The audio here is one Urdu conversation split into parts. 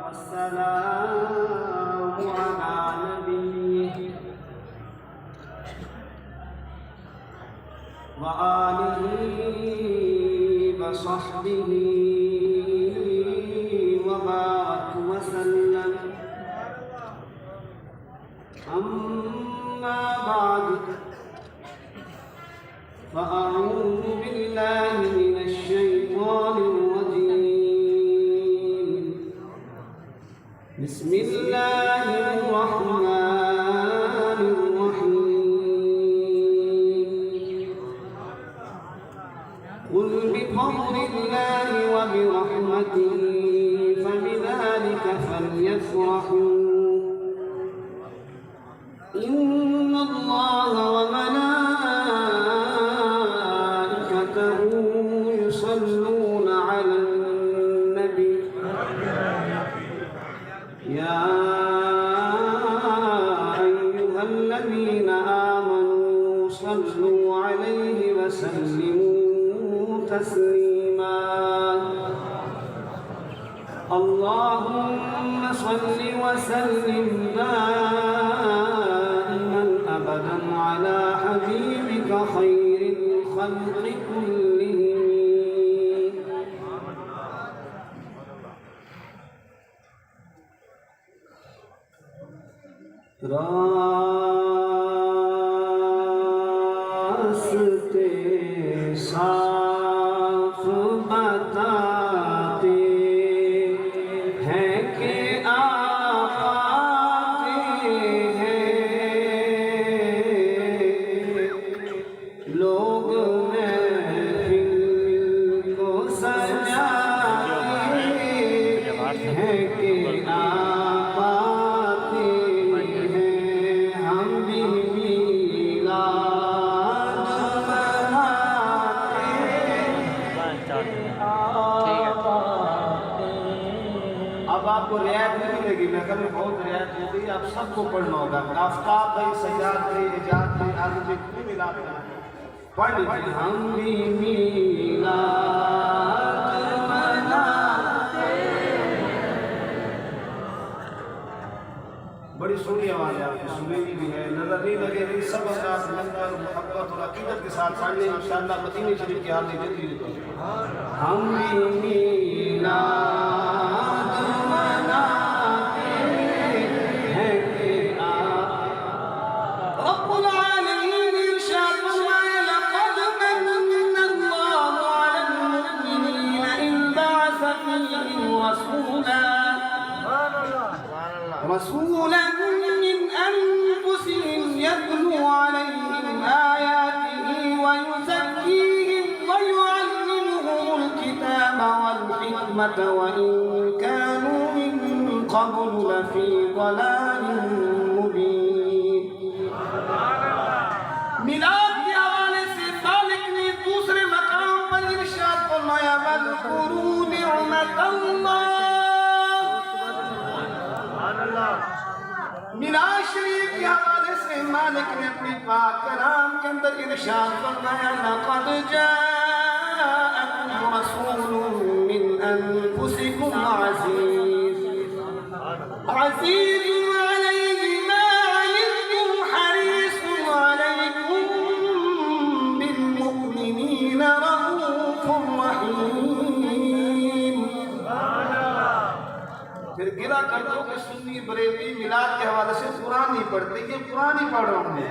والسلام على نبيه وآله وصحبه وبارك وسلم. أما بعد فأعوذ بالله من الشيطان الرجيم. بسم الله الرحمن الرحيم. قل بفضل الله وبرحمته فبذلك فليفرحوا إن الله وملائكته يصلون على النبي يا أيها الذين آمنوا صلوا عليه وسلموا تسليما. اللهم صل وسلم دائما أبدا على حبيبك خير الخلق كلهم. راستے صاف بتاتے ہیں کہ آپ آتے ہیں. لوگ محفل کو سجاتے ہیں کہ آپ آتے ہیں. ہم بھی میلاد مناتے اب آپ کو رعایت نہیں ملے گی. میں کل بہت رعایت ہو گئی. آپ سب کو پڑھنا ہوگا. آفتاب بھائی سجاد بھائی اجاد بھائی آگے بھی کوئی ملاد پڑھ لیجیے. ہم بھی میلاد مناتے. بڑی سونی آواز ہے آپ کی. سنی بھی ہے, نظر نہیں لگے گی. سب انداز منظر محبت اور عقیدت کے ساتھ پڑھنے انشاءاللہ مدینہ شریف کی حاضری دیتی ہے. ہم بھی میلاد مناتے ہیں کہ آپ رب العالمین ارشاد فرمائے لقد من اللہ علی المؤمنین اذ بعث فیہم رسولا من انفسهم يتلو عليهم آياته ويزكيهم ويعلمهم الكتاب والحكمة وإن كانوا من قبل لفي ضلال مبين. میلاد کے حوالے سے مالک نے دوسرے مقام پر ارشاد فرمایا واذکروا نعمت اللہ. میلاد شریف کے حوالے سے مالک نے اپنی پاک کلام کے اندر ارشاد فرمایا لقد جاءکم رسول من انفسکم عزیز عزیز علیہ ما عنتم حریص علیکم بالمؤمنین رؤوف رحیم. پھر گرا کر دو کہ سنی بریلوی میلاد کے حوالے سے قرآن نہیں پڑھتے. یہ قرآن ہی پڑھ رہا ہوں میں.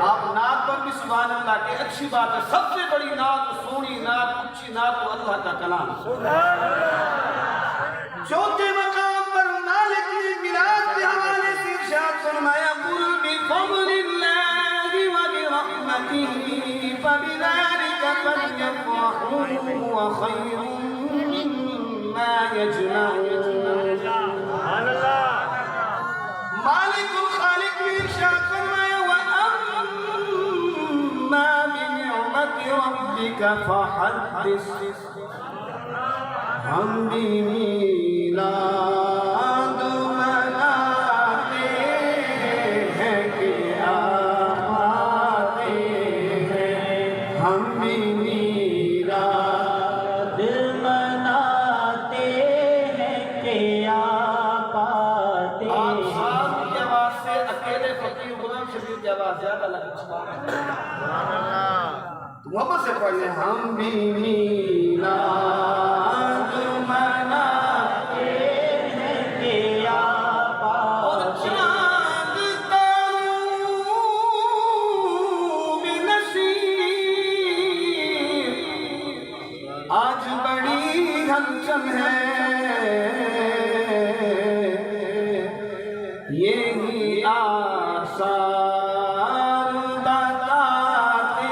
آپ نعت پر بھی سبحان اللہ کہ اچھی بات ہے. سب سے بڑی نعت, سونی نعت, اچھی نعت تو اللہ کا کلام. چوتھے مقام پر مالک نے میلاد کے حوالے سے ارشاد فرمایا قل بفضل اللہ وبرحمتہ فبذلک فلیفرحوا هو خیر مما یجمعون. مالک الخالق نے ارشاد فرمایا وَأَمَّا بِنِعْمَةِ رَبِّكَ فَحَدِّثْ. ہم بھی میلاد مناتے ہیں کہ آپ آتے ہیں. ہم بھی میلاد مناتے ہیں کہ محبت سے پڑھ لیں ہم بھی میلاد مناتے ہیں کہ آباد اور چاند تاروں میں نصیب آج بڑی ہلچل ہے یہی آثار بتاتے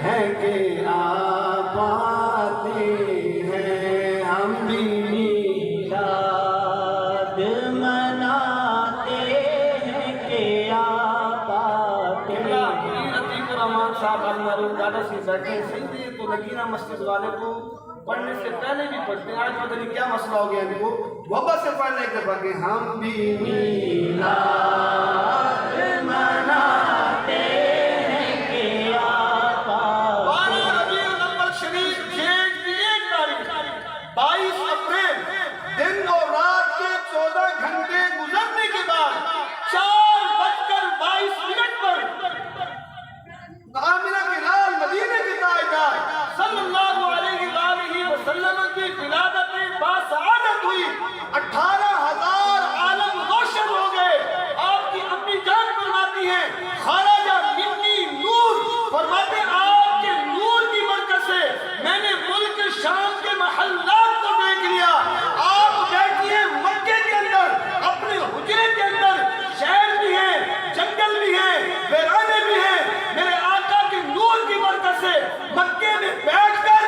ہیں کہ آپ آتے ہیں ہم بھی میلاد مناتے ہیں کہ آپ آتے ہیں عتیق الرحمان صاحب المرحوم دادا سے بیٹھے سیدھے تو نگینہ مسجد والے کو پڑھنے سے پہلے بھی پڑھتے ہیں آج پتہ نہیں کیا مسئلہ ہو گیا ان کو محبت سے پڑھنے کے بعد ہم بھی میلاد مناتے ہیں کہ آپ آتے ہیں 12 ربیع الاول شریف جیٹ کی 1 تاریخ 22 اپریل دن اور رات کے 14 گھنٹے گزرنے کے بعد 4:22 پر آمنہ کے لال مدینے کے تاجدار صلی اللہ علیہ وآلہ وسلم کی ولادت باسعادت ہوئی 18,000 عالم روشن ہو گئے آپ کی امی جان فرماتی ہیں خرج منی نور فرماتے آپ کے نور کی برکت سے میں نے ملک شام کے محلات کو دیکھ لیا آپ بیٹھی ہیں مکے کے اندر اپنے حجرے کے اندر شہر بھی ہیں جنگل بھی ہیں ویرانے بھی ہیں میرے آقا کے نور کی برکت سے مکے میں بیٹھ کر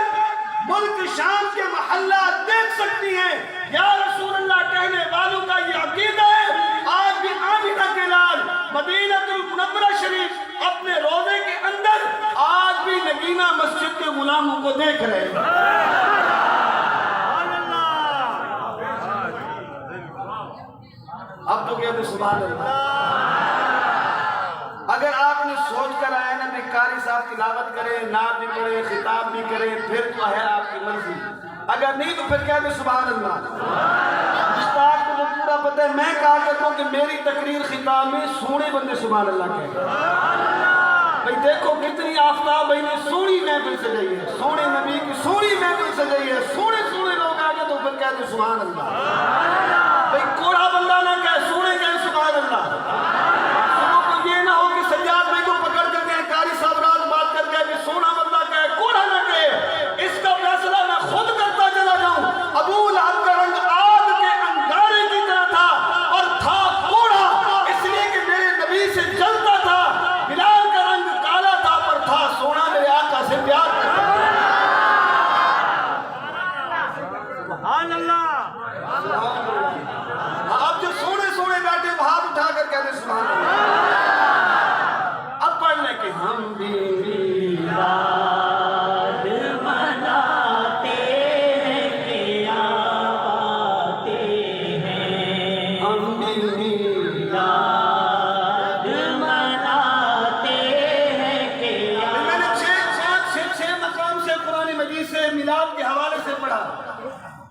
ملک شام کے محلات دیکھ سکتی ہیں یا رسول اللہ کہنے والوں کا یہ عقیدہ ہے آج بھی آمنہ کے لال مدینہ المنورہ شریف اپنے روضے کے اندر آج بھی نگینہ مسجد کے غلاموں کو دیکھ رہے ہیں اب تو کہتے سبحان اللہ اگر آپ نے سوچ کر آئے نا کہ قاری صاحب تلاوت کریں نعت بھی کریں خطاب بھی کریں پھر تو ہے آپ کی مرضی اگر نہیں تو پھر کہتے سبحان اللہ استاد کو تو پورا پتہ ہے میں کہا کرتا ہوں کہ میری تقریر خطاب میں سونے بندے سبحان اللہ کہتے ہیں بھئی دیکھو کتنی آفتاب بھئی نے سونی محفل سجائی ہے سونے نبی کی سونی محفل سجائی ہے سونے سونے لوگ آگے تو پھر کہتے سبحان اللہ بھئی کوڑا بندہ نہ کہے سونے کہے سبحان اللہ یہ نہ ہو کہ سجاد بھائی کو پکڑ کر کے قاری صاحب رات بات کر کے کہ سونا بندہ کہے کوڑا نہ کہے اس کا فیصلہ میں خود کرتا چلا جاؤں ابو لہب کا رنگ آگ کے انگارے کی طرح تھا اور تھا کوڑا اس لیے کہ میرے نبی سے جلتا تھا بلال کا رنگ کالا تھا پر تھا سونا میرے آقا سے پیار کرتا سبحان اللہ اب جو سونے سونے بیٹھے ہاتھ اٹھا کر کہتے سبحان اللہ اب پڑھ لیں کہ ہم بھی میلاد مناتے ہیں کہ آپ آتے ہیں ہم بھی میلاد مناتے ہیں کہ میں نے 6 مقام سے قرآن مجید سے میلاد کے حوالے سے پڑھا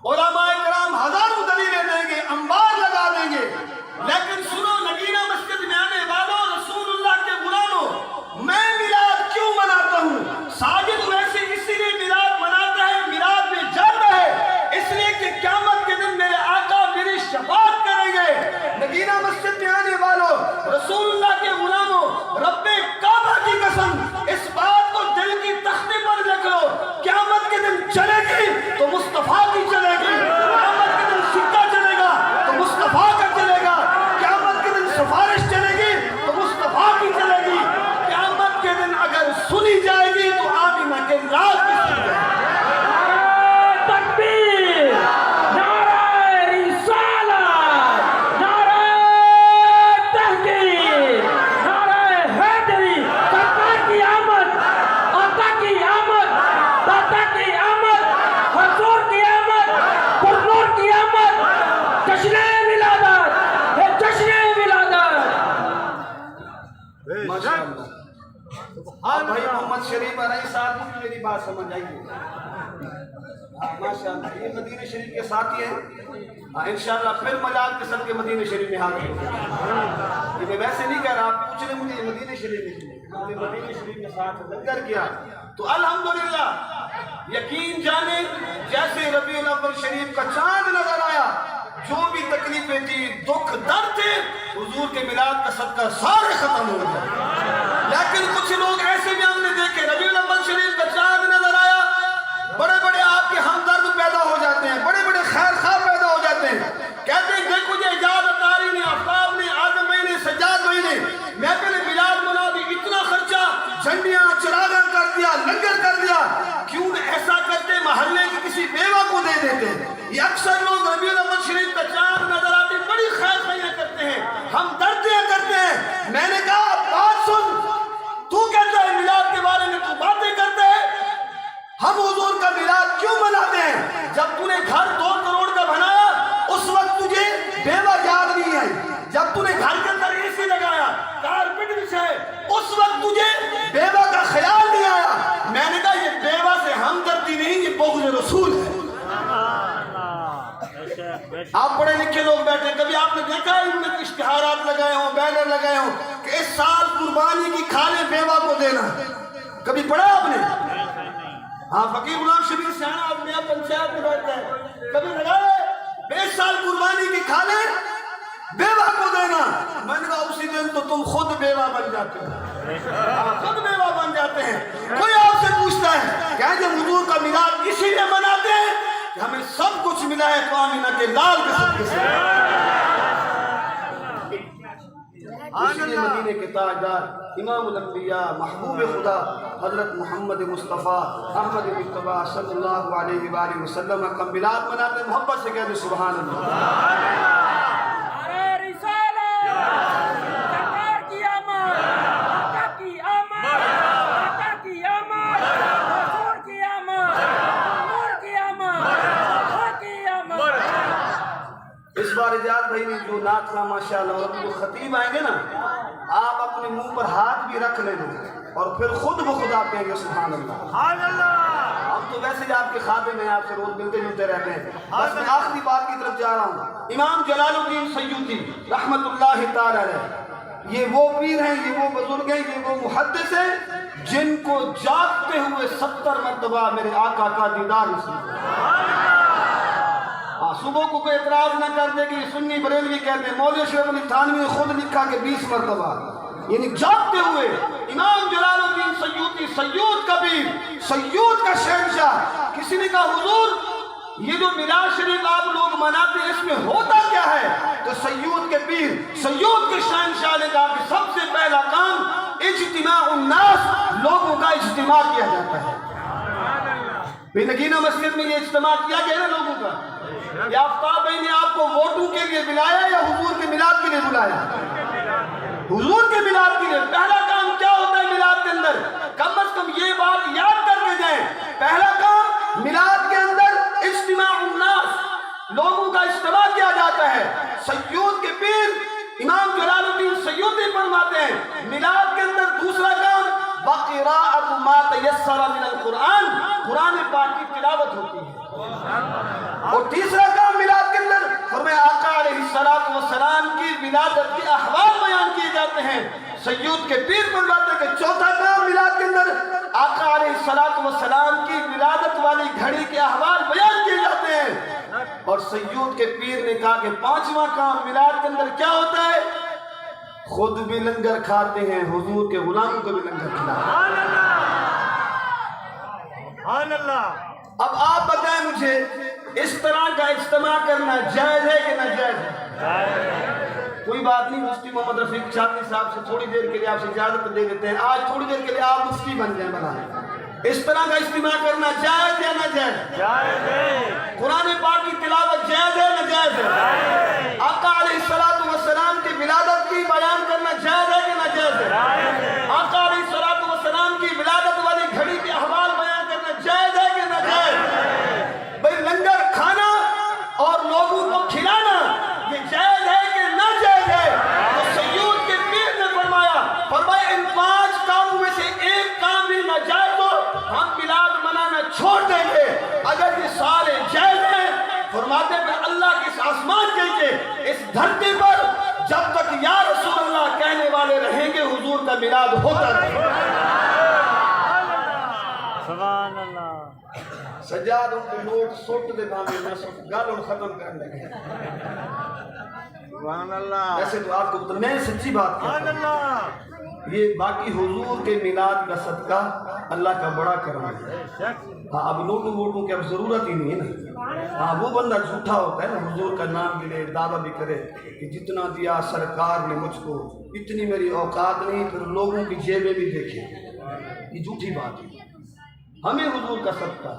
علماء کرام ہزاروں دلیلیں دیں گے انبار لگا دیں گے لیکن سنو نگینہ مسجد میں آنے والوں رسول اللہ کے غلاموں میں میلاد کیوں مناتا ہوں ساجد ویسے اسی لیے میلاد مناتا ہے میلاد میں جاتا ہے اس لیے کہ قیامت کے دن میرے آقا میری شفاعت کریں گے نگینہ مسجد میں آنے والوں رسول اللہ کے غلاموں رب کعبہ کی قسم اس بات کو دل کی تختی پر لکھ لو قیامت کے دن چلے گی تو مصطفیٰ کی چلے گی قیامت کے دن سکہ چلے گا تو مصطفیٰ کا چلے گا قیامت کے دن سفارش چلے گی تو مصطفیٰ کی چلے گی قیامت کے دن اگر سنی جائے گی تو آمینہ کے لال کی سنی جائے گی تکبیر نعرہ رسالت نعرہ تحقیق نعرہ حیدری سرکار کی آمد آقا کی آمد داتا کی آمد حضور کی آمد پرنور کی آمد جشن ولادت جشن ولادت ماشاءاللہ آپ بھائی محمد شریف علیہ صاحب کی میری بات سمجھ آئیے ماشاءاللہ یہ مدینہ شریف کے ساتھی ہیں انشاءاللہ پھر مجال کے سب کے مدینہ شریف میں حاضر ہیں یہ میں ویسے نہیں کہہ رہا آپ پوچھ رہے مجھے مدینہ شریف میں مدینہ شریف کے ساتھ لنگر کیا تو الحمدللہ یقین جانے جیسے ربیع الاول شریف کا چاند نظر آیا جو بھی تکلیفیں تھی دکھ درد تھے حضور کے میلاد کا صدقہ سارے ختم ہو گئے لیکن کچھ لوگ ایسے بھی ہم نے دیکھے ربیع الاول شریف کا چاند نظر آیا بڑے بڑے آپ کے ہمدرد پیدا ہو جاتے ہیں بڑے بڑے خیر خواہ پیدا ہو جاتے ہیں کہتے ہیں دیکھو یہ اجازت آری نے آفتاب نے آدم بھائی نے سجاد بھائی نے محفل میلاد منا دی اتنا خرچہ جھنڈیاں چراغاں کر دیا لنگر کر دیا کیوں ایسا کرتے محلے کی کسی بیوہ کو دے دیتے یہ اکثر لوگ ربیع الاول شریف کا چاند نظر آتے بڑی خیر خیریاں کرتے ہیں ہم دردیاں کرتے ہیں میں نے کہا بات سن تو کہتا ہے میلاد کے بارے میں تو باتیں کرتے ہیں ہم حضور کا میلاد کیوں مناتے ہیں جب تو نے گھر 2 کروڑ کا بنایا اس وقت تجھے بیوہ یاد نہیں آئی جب تو نے گھر کے اندر اے سی لگایا کارپٹ بچھائے اس وقت تجھے بیوہ کا خیال نہیں آیا میں نے کہا یہ بیوہ سے ہمدردی نہیں یہ بغض رسول ہے آپ پڑھے لکھے لوگ بیٹھے کبھی آپ نے دیکھا ان میں اشتہارات لگائے ہوں بینر لگائے ہوں کہ اس سال قربانی کی کھالیں بیوہ کو دینا کبھی پڑھا آپ نے ہاں فقیر غلام شبیر سیاح آدمی پنچایت میں بیٹھتا ہے کبھی لگائے 20 سال قربانی کی کھالیں بیوہ کو دینا میں نے کہا اسی دن تو تم خود بیوہ بن جاتے ہو خود بیوہ بن جاتے ہیں کوئی آپ سے پوچھتا ہے کہ جب حضور کا میلاد اسی لیے مناتے ہیں کہ ہمیں سب کچھ ملا ہے تو آمینہ کے لال کے صدقے سے اسی لیے مدینے کے تاجدار امام الانبیاء محبوب خدا حضرت محمد مصطفیٰ احمد مصطفیٰ صلی اللہ علیہ وآلہ وسلم کا میلاد مناتے محبت سے کہتے سبحان اللہ اس بار اجاز بھائی نے جو نعت کا ماشاءاللہ اور جو خطیب آئیں گے نا آپ اپنے منہ پر ہاتھ بھی رکھ لینا اور پھر خود بخود آپ کہیں گے سبحان اللہ ہم تو ویسے ہی آپ کے خادم ہیں آپ سے روز ملتے جلتے رہتے ہیں بس میں آخری بات کی طرف جا رہا ہوں امام جلال الدین سیوطی رحمت اللہ تعالی علیہ یہ وہ پیر ہیں یہ وہ بزرگ ہیں یہ وہ محدث ہیں جن کو جاگتے ہوئے 70 مرتبہ میرے آقا کا دیدار نصیب صبح کو کوئی اعتراض نہ کر دے کہ سنی بریلوی کہتے ہیں مولوی شریف علی تھانوی نے خود لکھا کہ 20 مرتبہ یعنی جاگتے ہوئے امام جلال الدین سیوطی سیوط کا پیر سیوط کا شہنشاہ کسی نے کہا حضور یہ جو میلاد شریف آپ لوگ مناتے ہیں اس میں ہوتا کیا ہے تو سیوط کے پیر سیوط کے شہنشاہ نے کہا کہ سب سے پہلا کام اجتماع الناس لوگوں کا اجتماع کیا جاتا ہے بے نگینہ مسجد میں یہ اجتماع کیا گیا نا لوگوں کا یا آفتاب بھائی نے آپ کو ووٹوں کے لیے بلایا یا حضور کے میلاد کے لیے بلایا حضور کے میلاد کے لیے پہلا کام کیا ہوتا ہے میلاد کے اندر کم از کم یہ بات یاد کر کے جائیں پہلا کام میلاد کے اندر اجتماع الناس لوگوں کا اجتماع کیا جاتا ہے سیوط کے پیر امام جلال الدین سیوطی فرماتے ہیں میلاد کے اندر دوسرا کام وقراءۃ ما تیسر من القرآن قرآن پاک کی تلاوت ہوتی ہے اور تیسرا کام میلاد کے اندر فرمایا آقا علیہ السلام کی ولادت کے احوال بیان کیے جاتے ہیں سیوط کے پیر فرماتے ہیں کہ چوتھا کام میلاد کے اندر آقا علیہ السلام کی ولادت والی گھڑی کے احوال بیان کیے جاتے ہیں اور سیوط کے پیر نے کہا کہ پانچواں کام میلاد کے اندر کیا ہوتا ہے خود بھی لنگر کھاتے ہیں حضور کے غلاموں کو بھی لنگر کھلاتے ہیں سبحان اللہ اب آپ بتائیں مجھے اس طرح کا اجتماع کرنا جائز ہے کہ ناجائز ہے کوئی بات نہیں مفتی محمد رفیق شاطری صاحب سے تھوڑی دیر کے لیے آپ سے اجازت دے دیتے ہیں آج تھوڑی دیر کے لیے آپ مفتی بن جائیں بنا اس طرح کا اجتماع کرنا جائز یا ناجائز جائز ہے قرآن پاک کی تلاوت جائز ہے ناجائز ہے آقا علیہ السلام کی ولادت کی بیان کرنا جائز ہے کہ ناجائز ہے آقا علیہ السلام کی ولادت والی گھڑی کے احوال بیان کرنا جائز ہے کہ ناجائز بھئی لنگر کھانا اور لوگوں کو کھلانا یہ جائز ہے کہ ناجائز ہے تو سیوط کے پیر نے فرمایا ان 5 کاموں میں سے ایک کام بھی ناجائز ہو ہم میلاد منانا چھوڑ دیں گے اگر یہ سارے جائز ہیں فرماتے ہیں اللہ کے اس آسمان کے اس دھرتی پر جب تک یا رسول اللہ کہنے والے رہیں گے حضور کا میلاد ہوتا ہے۔ سبحان اللہ۔ سجاد ان کو نوٹ سوٹ دے بامے نہ سوٹ گالوں ختم کر لگے۔ سبحان اللہ۔ ایسے تو آپ کو میں سچی بات کہتا ہوں، یہ باقی حضور کے میلاد کا صدقہ اللہ کا بڑا کرم ہے۔ ہاں اب نوٹوں ووٹوں کی اب ضرورت ہی نہیں ہے نا۔ ہاں وہ بندہ جھوٹا ہوتا ہے نا، حضور کا نام بھی لے، دعویٰ بھی کرے کہ جتنا دیا سرکار نے مجھ کو، اتنی میری اوقات نہیں، پھر لوگوں کی جیبیں بھی دیکھیں، یہ جھوٹی بات ہے۔ ہمیں حضور کا صدقہ،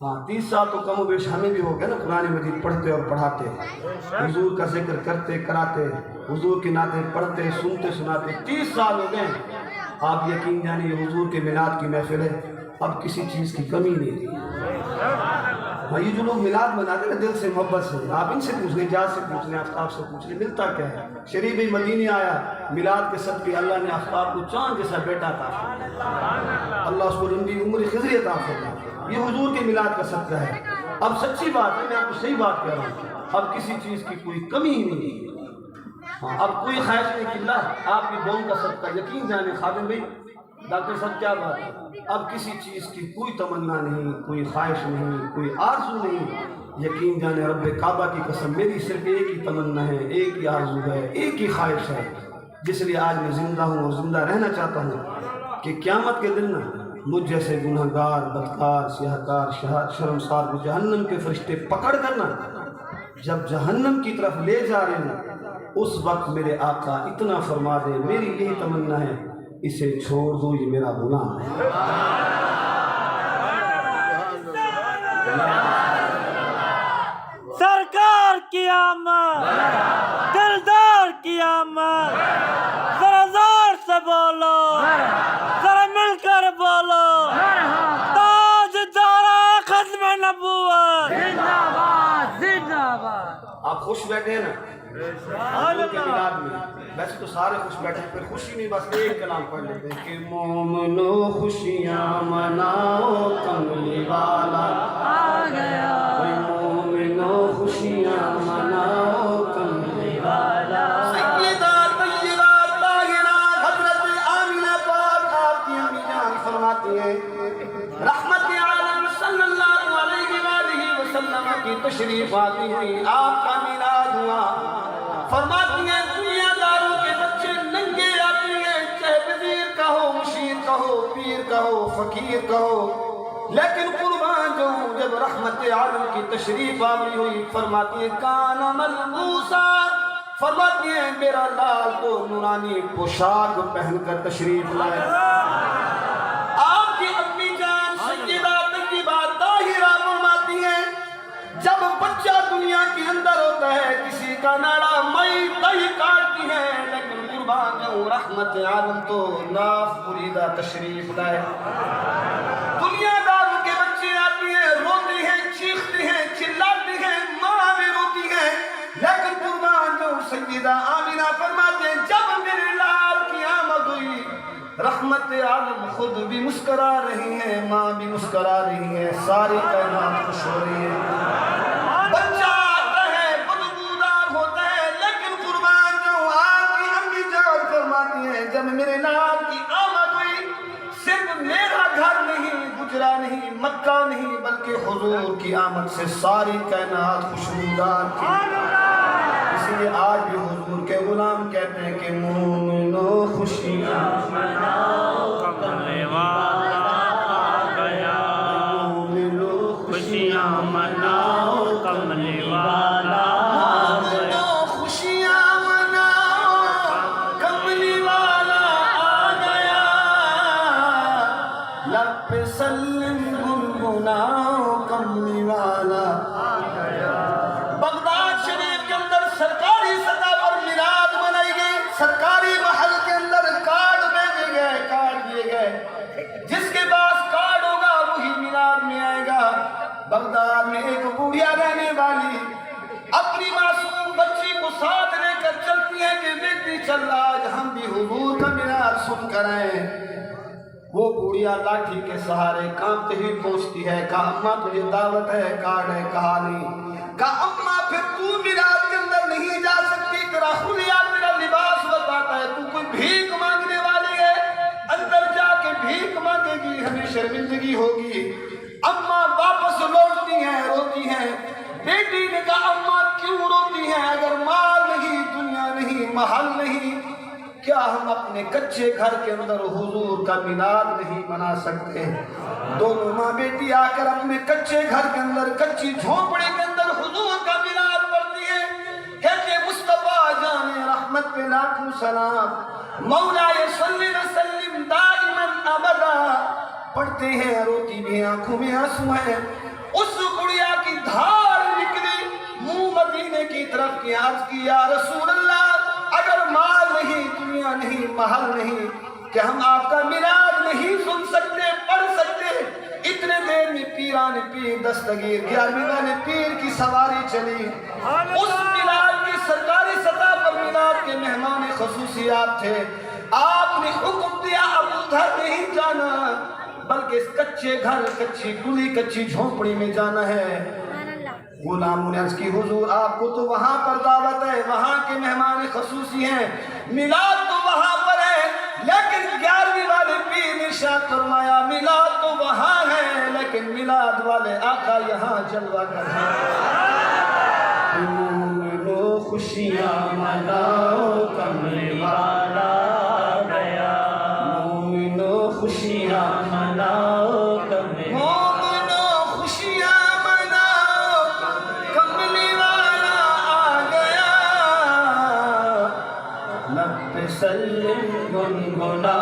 ہاں 30 سال تو کم و بیش ہمیں بھی ہو گیا نا قرآن مجید پڑھتے اور پڑھاتے، حضور کا ذکر کرتے کراتے، حضور کی نعتیں پڑھتے سنتے سناتے 30 سال ہو گئے۔ آپ یقین جانیے حضور کے میلاد کی محفل ہے، اب کسی چیز کی کمی نہیں تھی۔ ہاں یہ جو لوگ میلاد مناتے ہیں دل سے محبت سے، آپ ان سے پوچھ لیں، جاز سے پوچھ لیں، آفتاب سے پوچھ لیں، ملتا کیا ہے؟ شریف مدینی آیا، میلاد کے صدقے اللہ نے آفتاب کو چاند جیسا بیٹا عطا فرمایا، اللہ اس کو لمبی عمر خضری عطا فرمایا، یہ حضور کے میلاد کا صدقہ ہے۔ اب سچی بات ہے، میں آپ کو صحیح بات کہہ رہا ہوں، اب کسی چیز کی کوئی کمی ہی نہیں ہے۔ ہاں اب کوئی خواہش نہیں کہ اللہ آپ کی بون کا صدقہ، یقین جانے خادم بھائی ڈاکٹر صاحب کیا بات ہے، اب کسی چیز کی کوئی تمنا نہیں، کوئی خواہش نہیں، کوئی آرزو نہیں۔ یقین جانے رب کعبہ کی قسم میری صرف ایک ہی تمنا ہے، ایک ہی آرزو ہے، ایک ہی خواہش ہے، جس لیے آج میں زندہ ہوں اور زندہ رہنا چاہتا ہوں کہ قیامت کے دن مجھ جیسے گناہ گار، بدکار، سیاہ کار، شرمسار کو جہنم کے فرشتے پکڑ کرنا جب جہنم کی طرف لے جا رہے ہیں، اس وقت میرے آقا اتنا فرما دے، میری یہی تمنا ہے اسے چھوڑ دو، یہ میرا گناہ ہے۔ سرکار کی آمد، دلدار کی آمد، ذرا زور سے بولو، ذرا مل کر بولو، تاج دارا ختم نبوت، زندہ باد زندہ باد۔ آپ خوش بیٹھے ہیں نا حضور کے میلاد میں؟ ویسے تو سارے خوش بیٹھے ہیں، پھر خوشی نہیں بس ایک کلام پڑھ لیتے ہیں کہ مومنو خوشیاں مناؤ کملی والا آ گیا، مومنو خوشیاں مناؤ کملی والا۔ سیدہ طیبہ طاہرہ حضرت آمنہ پاک آپ کی امی جان فرماتی ہیں رحمت عالم صلی اللہ علیہ وآلہ وسلم کی تشریف آتی ہوئی آپ کا میلاد ہوا، فرماتی ہیں دنیا داروں کے بچے ننگے آتے ہیں، چاہے وزیر کہو، مشیر کہو، پیر کہو، فقیر کہو، لیکن قربان جو جب رحمت عالم کی تشریف آوری ہوئی فرماتی ہیں کان ملبوسا، فرماتی ہیں میرا لال تو نورانی پوشاک پہن کر تشریف لائے۔ آپ کی امی جان سیدہ طیبہ طاہرہ فرماتی ہیں جب بچہ دنیا کے اندر ہوتا ہے کسی کا ناڑا مئی دہی کاٹتی ہے، لیکن قربان جاؤں رحمت عالم تو ناف بریدہ تشریف لائے۔ دنیا داروں کے بچے آتی ہیں، روتے ہیں، چیختے ہیں، چلاتے ہیں، ماں بھی روتی ہے، لیکن قربان جاؤں سیدہ آمنہ فرماتے ہیں جب میرے لال کی آمد ہوئی رحمت عالم خود بھی مسکرا رہی ہیں، ماں بھی مسکرا رہی ہے، ساری کائنات خوش ہو رہی ہے۔ بچہ آتا ہے بدبودار ہوتا ہے، لیکن قربان جاؤں آپ کی امی جان فرماتی ہیں جب میرے لال کی آمد ہوئی صرف میرا گھر نہیں، گجرا نہیں، مکہ نہیں، بلکہ حضور کی آمد سے ساری کائنات خوشبودار تھی۔ اسی لیے آج بھی حضور کے غلام کہتے ہیں کہ مومنو خوشیاں مناؤ کملی والا آ گیا، مومنو خوشیاں مناؤ کملی والا آ گیا، خوشیاں مناؤ کملی والا آ گیا، لب پہ سلم گنگناؤ کملی والا آ گیا۔ بغداد شریف کے اندر سرکاری سطح پر میلاد منائی گئی، سرکاری محل کے اندر کارڈ بھیجے گئے، کارڈ دیے گئے، جس کے پاس کارڈ ہوگا وہی میلاد میں آئے گا۔ بغداد میں ایک بوڑھیا رہنے والی اپنی معصوم بچی کو ساتھ لے کر چلتی ہے کہ بیٹی چل آج ہم بھی حضور کا میلاد سن کر آئیں۔ وہ بوڑھیا لاٹھی کے سہارے کانپتے ہی پہنچتی ہے، کہا اماں تجھے دعوت ہے، کارڈ ہے، کہا نہیں، کہا اماں پھر تو میلاد کے اندر نہیں جا سکتی، تیرا خلیہ تیرا لباس بتاتا ہے تو کوئی بھیک مانگنے والا بیٹی نے کہا اماں کیوں روتی ہیں؟ اگر مال نہیں، دنیا نہیں، محل نہیں، کیا ہم اپنے کچے گھر کے اندر حضور کا میلاد نہیں بنا سکتے؟ دونوں ماں بیٹی آ کر اپنے کچے گھر کے اندر، کچی جھونپڑی کے اندر حضور کا میلاد پڑھتی ہے. کہتے مصطفیٰ جان رحمت پہ لاکھوں سلام، مولا صلی وسلم دائماً ابدا پڑھتے ہیں، روتی بھی آنکھوں میں آنسو ہیں. اس گڑیا کی دھار نکلی، منہ مدینے کی طرف کی، عرض کی یا رسول اللہ اگر مال نہیں، دنیا نہیں، محل نہیں، کہ ہم آپ کا میلاد نہیں سن سکتے، پڑھ سکتے؟ اتنے دیر میں پیران پیر دستگیر 11ویں والے پیر کی سواری چلی. اس میلاد کی سرکاری سطح پر میلاد کے مہمان خصوصیات تھے. آپ نے حکم دیا ابو دھر نہیں جانا، بلکہ اس کچے گھر، کچی گلی، کچی جھونپڑی میں جانا ہے. غلاموں نے عرض کی حضور آپ کو تو وہاں پر دعوت ہے، وہاں کے مہمان خصوصی ہیں، میلاد تو وہاں پر ہے، لیکن 11ویں والے پیر نے ارشاد فرمایا میلاد تو وہاں ہے لیکن میلاد والے آقا یہاں جلوہ کر ہیں. مومنو خوشیاں مناؤ کملی والا گیا، مومنو خوشیاں مناؤ کملی، مومنو خوشیاں مناؤ کملی والا آ گیا. لب پہ سلم گنگنا